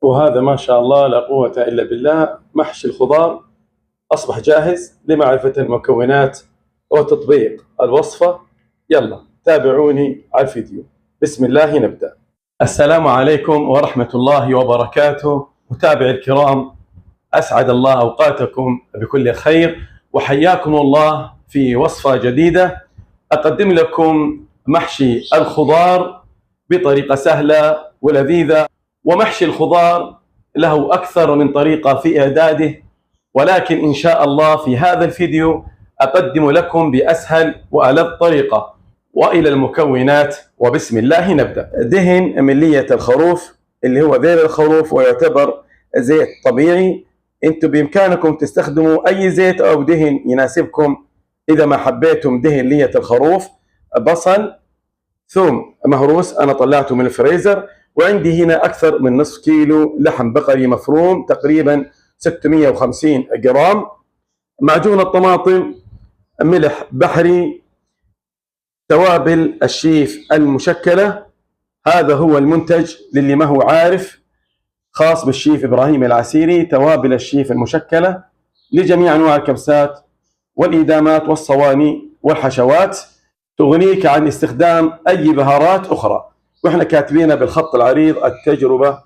وهذا ما شاء الله لا قوة إلا بالله محشي الخضار أصبح جاهز لمعرفة المكونات وتطبيق الوصفة. يلا تابعوني على الفيديو. بسم الله نبدأ. السلام عليكم ورحمة الله وبركاته. متابعي الكرام، أسعد الله أوقاتكم بكل خير وحياكم الله في وصفة جديدة. أقدم لكم محشي الخضار بطريقة سهلة ولذيذة. ومحشي الخضار له أكثر من طريقة في إعداده، ولكن إن شاء الله في هذا الفيديو أقدم لكم بأسهل وألذ طريقة. وإلى المكونات وبسم الله نبدأ. دهن من لية الخروف اللي هو ذيل الخروف ويعتبر زيت طبيعي. انتم بإمكانكم تستخدموا أي زيت أو دهن يناسبكم. إذا ما حبيتم دهن لية الخروف، بصل، ثوم مهروس أنا طلعته من الفريزر، وعندي هنا أكثر من نصف كيلو لحم بقري مفروم تقريبا 650 جرام، معجون الطماطم، ملح بحري، توابل الشيف المشكلة. هذا هو المنتج للي ما هو عارف، خاص بالشيف إبراهيم العسيري، توابل الشيف المشكلة لجميع أنواع الكبسات والإدامات والصواني والحشوات، تغنيك عن استخدام أي بهارات أخرى. وإحنا كاتبينها بالخط العريض: التجربة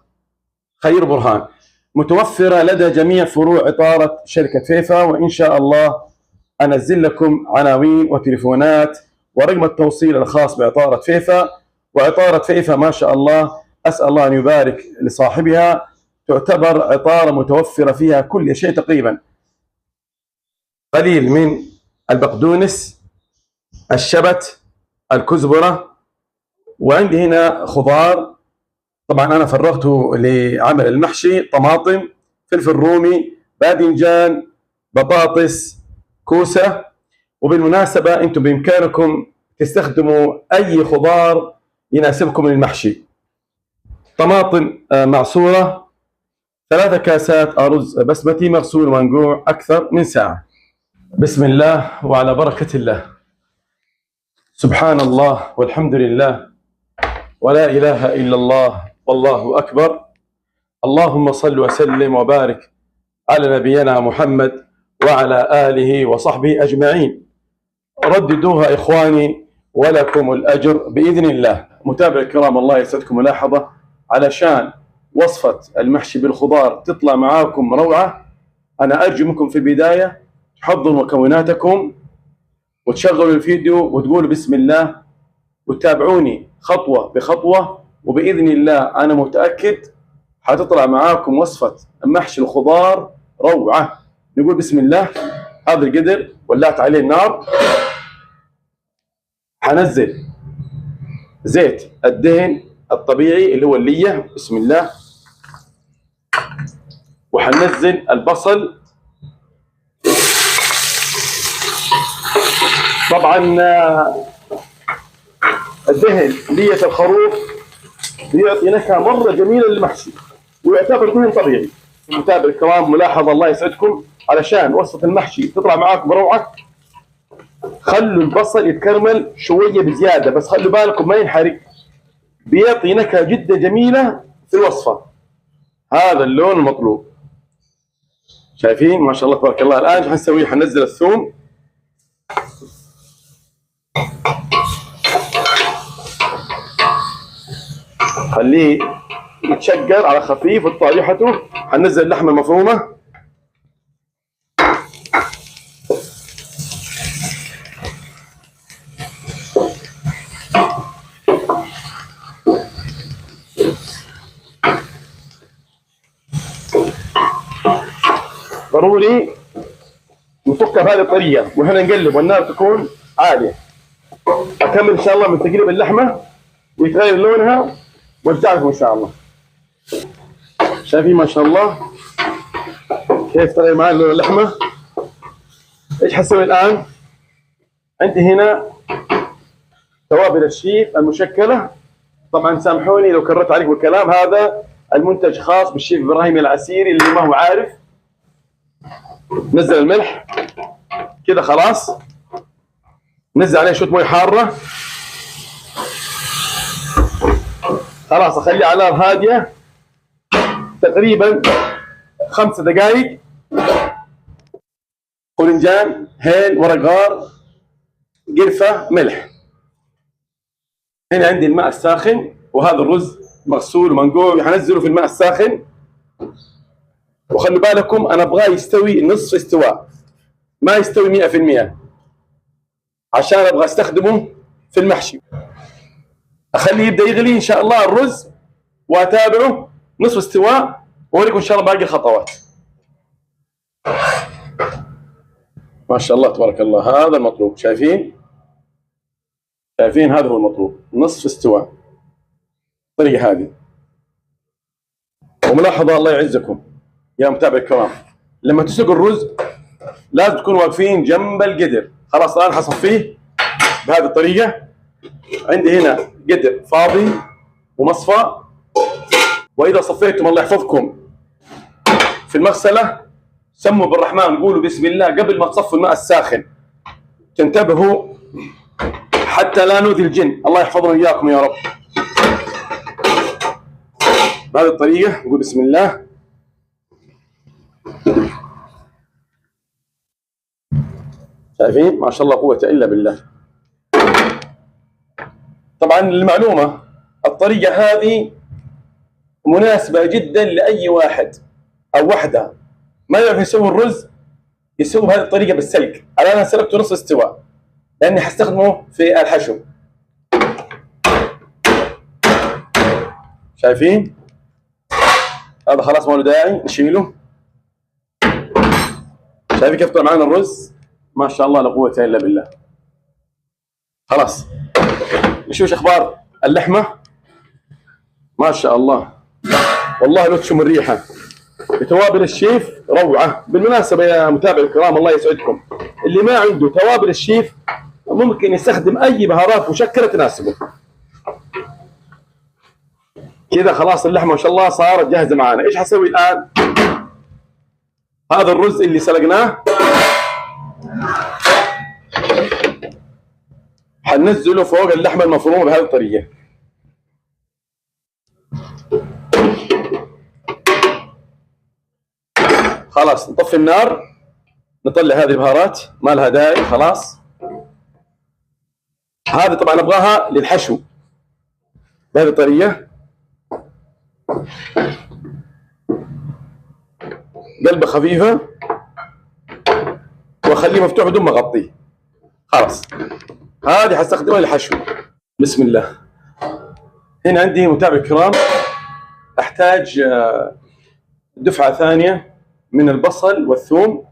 خير برهان. متوفرة لدى جميع فروع عطارة شركة فيفا، وإن شاء الله أنزل لكم عناوين وتليفونات ورقم التوصيل الخاص بعطارة فيفا. وعطارة فيفا ما شاء الله أسأل الله أن يبارك لصاحبها، تعتبر عطارة متوفرة فيها كل شيء تقريبا. قليل من البقدونس، الشبت، الكزبرة، وعندي هنا خضار. طبعا أنا فرغته لعمل المحشي: طماطم، فلفل رومي، باذنجان، بطاطس، كوسة. وبالمناسبة أنتم بإمكانكم تستخدموا أي خضار يناسبكم للمحشي. طماطم معصورة، 3 كاسات أرز بسمتي مغسول ومنقوع أكثر من ساعة. بسم الله وعلى بركة الله. سبحان الله والحمد لله ولا إله إلا الله والله أكبر. اللهم صل وسلم وبارك على نبينا محمد وعلى آله وصحبه أجمعين. رددوها إخواني ولكم الأجر بإذن الله. متابعي الكرام، الله يسعدكم ملاحظة: علشان وصفة المحشي بالخضار تطلع معاكم روعة، أنا أرجو منكم في البداية تحضروا مكوناتكم وتشغلوا الفيديو وتقولوا بسم الله وتتابعوني خطوة بخطوة، وبإذن الله أنا متأكد حتطلع معاكم وصفة محشي الخضار روعة. نقول بسم الله. هذا القدر ولعت عليه النار، حنزل زيت الدهن الطبيعي اللي هو اللية، بسم الله، وحنزل البصل. طبعا الدهن لية الخروف بيعطي نكهة مرة جميلة للمحشي ويعتبر دهن طبيعي. متابع الكرام، ملاحظة الله يسعدكم: علشان وصفة المحشي تطلع معاكم روعة، خلوا البصل يتكرمل شوية بزيادة، بس خلوا بالكم ما ينحرق، بيعطي نكهة جدا جميلة في الوصفة. هذا اللون المطلوب، شايفين ما شاء الله تبارك الله. الآن شو حنسوي؟ حننزل الثوم، خليه يتشقر على خفيف وتطلع ريحته. حننزل اللحمة المفرومة، ضروري نفكها بهذه الطريقة وهنا نقلب والنار تكون عالية. أكمل إن شاء الله من تقليب اللحمة ويتغير لونها وارجع لكم إن شاء الله. شايفين ما شاء الله كيف تغير معي لون اللحمة. إيش حسوي الآن؟ عندي هنا توابل الشيف المشكلة. طبعا سامحوني لو كررت عليكم الكلام، هذا المنتج خاص بالشيف إبراهيم العسيري اللي ما هو عارف. نزل الملح كده خلاص، نزل عليه شوية مويه حارة، خلاص اخليه على نار هادية تقريبا 5 دقائق. باذنجان، هيل، ورق غار، قرفه، ملح. هنا عندي الماء الساخن، وهذا الرز مغسول ومنقوع حنزله في الماء الساخن. وخلوا بالكم انا ابغاه يستوي نصف استواء، ما يستوي 100%، عشان ابغى استخدمه في المحشي. اخليه يبدا يغلي ان شاء الله الرز، واتابعه نصف استواء، واوريكم ان شاء الله باقي الخطوات. ما شاء الله تبارك الله، هذا المطلوب. شايفين هذا هو المطلوب، نصف استواء الطريقه هذه. وملاحظه الله يعزكم يا متابع الكرام، لما تسلقوا الرز لازم تكونوا واقفين جنب القدر. خلاص الان حصفيه بهذه الطريقه. عندي هنا قدر فاضي ومصفى، واذا صفيتم الله يحفظكم في المغسله سموا بالرحمن، قولوا بسم الله قبل ما تصفوا الماء الساخن. تنتبهوا حتى لا نؤذي الجن، الله يحفظنا اياكم يا رب. بهذه الطريقه نقول بسم الله. شايفين ما شاء الله قوه الا بالله. طبعا للمعلومه الطريقه هذه مناسبه جدا لاي واحد او وحده ما يعرف يسوي الرز، يسوي بهذه الطريقه بالسلق. انا سلقته نصف استواء لاني حستخدمه في الحشو. شايفين هذا خلاص ما له داعي نشيله. شايفين كيف طلع معنا الرز؟ ما شاء الله لا قوه الا بالله. خلاص نشوف ايش اخبار اللحمه. ما شاء الله والله لو تشم الريحه بتوابل الشيف روعه. بالمناسبه يا متابعي الكرام الله يسعدكم، اللي ما عنده توابل الشيف ممكن يستخدم اي بهارات مشكله تناسبه. كذا خلاص اللحمه ما شاء الله صارت جاهزه معانا. ايش حسوي الان؟ هذا الرز اللي سلقناه حننزله فوق اللحمه المفرومه بهذه الطريقه. خلاص نطفي النار، نطلع هذه البهارات ما لها داعي. خلاص هذه طبعا ابغاها للحشو بهذه الطريقه. قلبه خفيفه واخليه مفتوح بدون ما اغطيه. خلاص هذه حستخدمها للحشو. بسم الله. هنا عندي متابع الكرام احتاج دفعه ثانيه من البصل والثوم.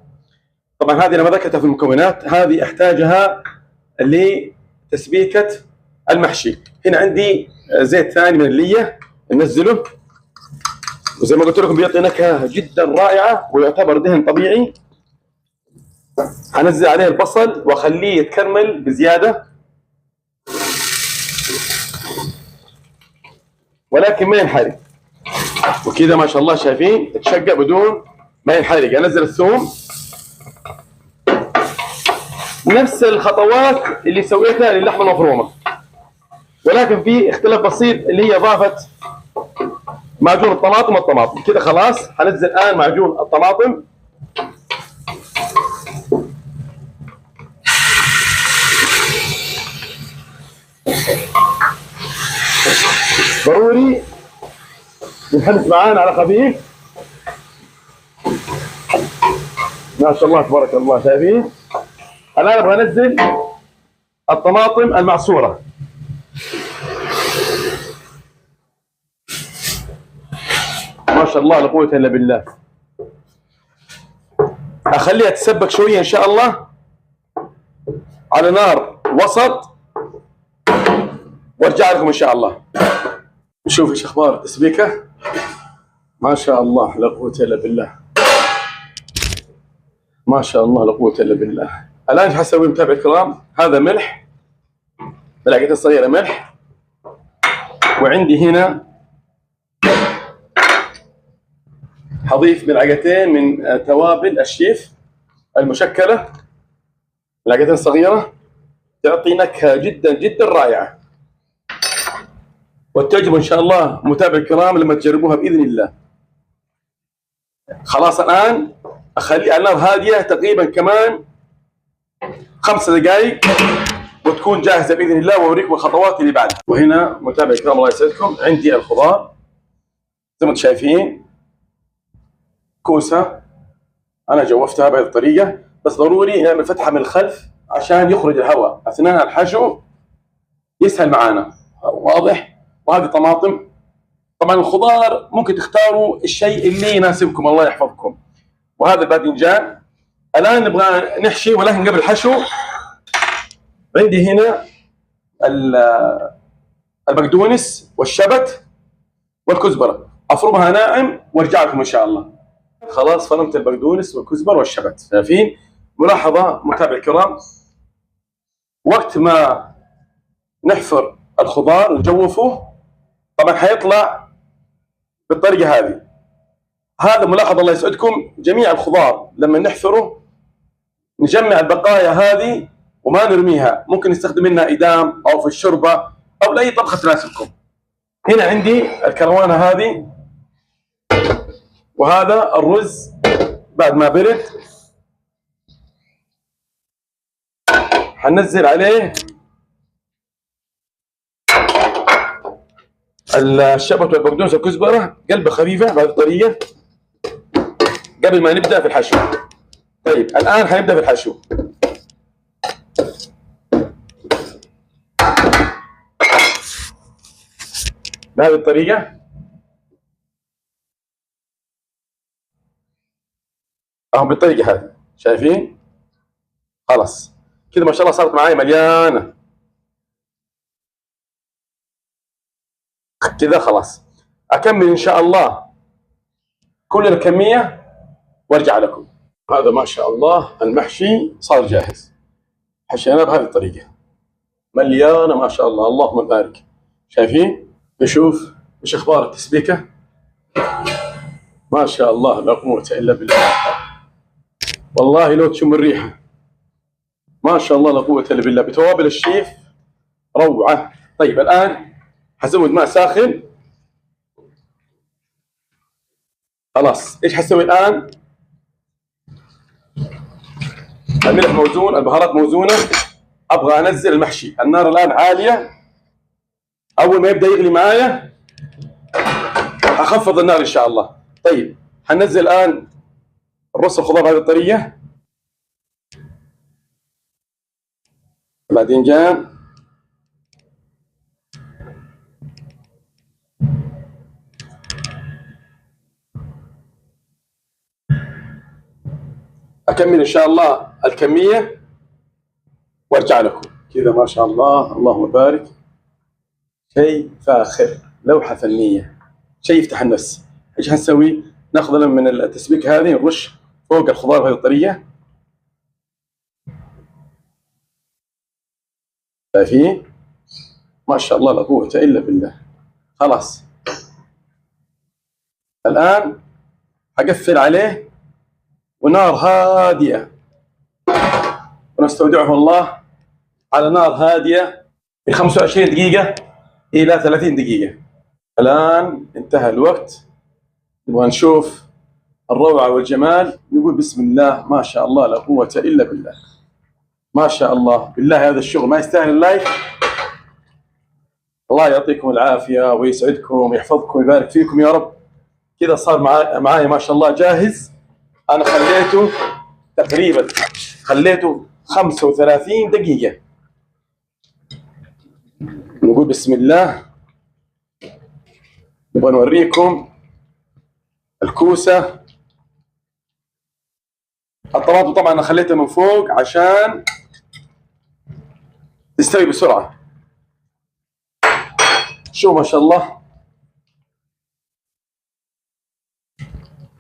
طبعا هذه انا ما ذكرتها في المكونات، هذه احتاجها لتسبيكه المحشي. هنا عندي زيت ثاني من الليه ننزله، وزي ما قلت لكم بيعطي نكهه جدا رائعه ويعتبر دهن طبيعي. هنزل عليه البصل واخليه يتكرمل بزياده، ولكن ما ينحرق. وكذا ما شاء الله شايفين تشقق بدون ما ينحرق. انزل الثوم نفس الخطوات اللي سويتها للحمه المفرومه، ولكن في اختلاف بسيط اللي هي اضافه معجون الطماطم. كذا خلاص هنزل الان معجون الطماطم. ضروري ينحرق معانا على خفيف. ما شاء الله تبارك الله. شايفين الان ابغى انزل الطماطم المعصوره. ما شاء الله لا قوه الا بالله. اخليها تسبك شويه ان شاء الله على نار وسط وارجع لكم ان شاء الله. نشوف ايش اخبار التسبيكه. ما شاء الله لا قوه الا بالله. ما شاء الله لا قوه الا بالله. الان ايش حسوي متابعي الكرام؟ هذا ملح، ملعقتين صغيره ملح، وعندي هنا حضيف ملعقتين من توابل الشيف المشكله، ملعقتين صغيره تعطي نكهه جدا جدا رائعه، وتعجبوا ان شاء الله متابعي الكرام لما تجربوها باذن الله. خلاص الآن أخلي النار هادية تقريبا كمان 5 دقائق وتكون جاهزة بإذن الله، وأوريكم الخطوات اللي بعدها. وهنا متابعي الكرام الله يسعدكم، عندي الخضار زي ما انتم شايفين، كوسة أنا جوفتها بهذه الطريقة، بس ضروري نعمل فتحة من الخلف عشان يخرج الهواء أثناء الحشو يسهل معانا، واضح؟ وهذه طماطم. طبعا الخضار ممكن تختاروا الشيء اللي يناسبكم، الله يحفظكم. وهذا الباذنجان. الآن نبغى نحشي، ولكن قبل الحشو عندي هنا البقدونس والشبت والكزبرة، أفرمها ناعم وارجع لكم إن شاء الله. خلاص فرمت البقدونس والكزبر والشبت، شايفين؟ ملاحظة متابعي الكرام، وقت ما نحفر الخضار نجوفه طبعا حيطلع بالطريقة هذه. هذا ملاحظة الله يسعدكم، جميع الخضار لما نحفره نجمع البقايا هذه وما نرميها، ممكن نستخدم منها إدام أو في الشوربة أو لأي طبخة تناسبكم. هنا عندي الكروانة هذه، وهذا الرز بعد ما برد حننزل عليه الشبت والبقدونس والكزبرة قلبة خفيفة بهذه الطريقة قبل ما نبدأ في الحشو. طيب الآن حنبدأ في الحشو. بهذه الطريقة أهو، بالطريقة هذه شايفين؟ خلاص كذا ما شاء الله صارت معايا مليانة كذا. خلاص أكمل إن شاء الله كل الكمية وارجع لكم. هذا ما شاء الله المحشي صار جاهز، حشيناه بهذه الطريقة مليانة ما شاء الله، اللهم بارك. شايفين؟ نشوف ايش اخبار التسبيكة. ما شاء الله لا قوة الا بالله، والله لو تشم الريحة ما شاء الله لا قوة الا بالله، بتوابل الشيف روعة. طيب الآن حزود ماء ساخن. خلاص ايش حسوي الآن؟ الملح موزون، البهارات موزونة. ابغى انزل المحشي، النار الآن عالية، اول ما يبدأ يغلي معايا اخفض النار ان شاء الله. طيب حننزل الآن الرز الخضار بهذه الطريقة، الباذنجان، أكمل إن شاء الله الكمية وارجع لكم. كذا ما شاء الله اللهم بارك، شيء فاخر، لوحة فنية، شيء يفتح النفس. ايش هنسوي؟ ناخذ من التسبيكة هذه نرش فوق الخضار بهذه الطريقة، شايفين؟ ما شاء الله لا قوة إلا بالله. خلاص الآن حقفل عليه ونار هادئة، ونستودعه الله على نار هادئة من 25 دقيقة إلى 30 دقيقة. الآن انتهى الوقت، نبغى نشوف الروعة والجمال. نقول بسم الله ما شاء الله لا قوة إلا بالله، ما شاء الله. بالله هذا الشغل ما يستاهل اللايك. الله يعطيكم العافية ويسعدكم ويحفظكم ويبارك فيكم يا رب. كذا صار معايا ما شاء الله جاهز. أنا خليته تقريبا 35 دقيقة. نقول بسم الله. نبغى نوريكم الكوسة. الطماطم طبعا أنا خليتها من فوق عشان تستوي بسرعة. شو ما شاء الله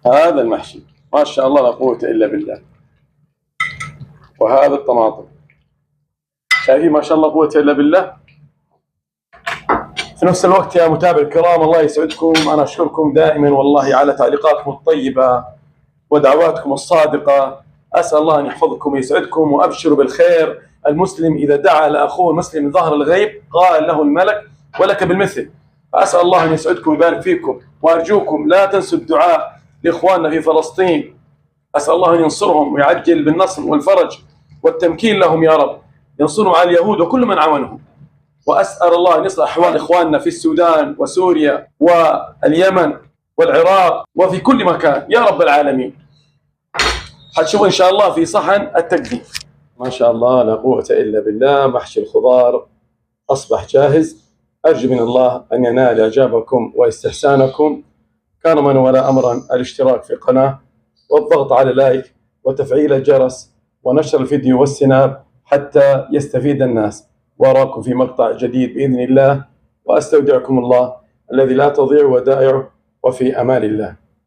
هذا المحشي ما شاء الله لا قوة إلا بالله. وهذا الطماطم شايفين ما شاء الله قوة إلا بالله. في نفس الوقت يا متابعي الكرام الله يسعدكم، أنا أشكركم دائما والله على تعليقاتكم الطيبة ودعواتكم الصادقة. أسأل الله أن يحفظكم ويسعدكم، وأبشروا بالخير. المسلم إذا دعا لأخوه المسلم من ظهر الغيب قال له الملك ولك بالمثل. فأسأل الله أن يسعدكم ويبارك فيكم، وأرجوكم لا تنسوا الدعاء لإخواننا في فلسطين، أسأل الله أن ينصرهم ويعجل بالنصر والفرج والتمكين لهم يا رب، ينصرهم على اليهود وكل من عاونهم. وأسأل الله أن يصلح أحوال إخواننا في السودان وسوريا واليمن والعراق وفي كل مكان يا رب العالمين. حتشوفوا إن شاء الله في صحن التقديم. ما شاء الله لا قوة إلا بالله، محشي الخضار أصبح جاهز. أرجو من الله أن ينال إعجابكم واستحسانكم. كان من ولا أمرا الاشتراك في القناة والضغط على لايك وتفعيل الجرس ونشر الفيديو والسناب حتى يستفيد الناس. وأراكم في مقطع جديد بإذن الله، وأستودعكم الله الذي لا تضيع ودائعه، وفي أمان الله.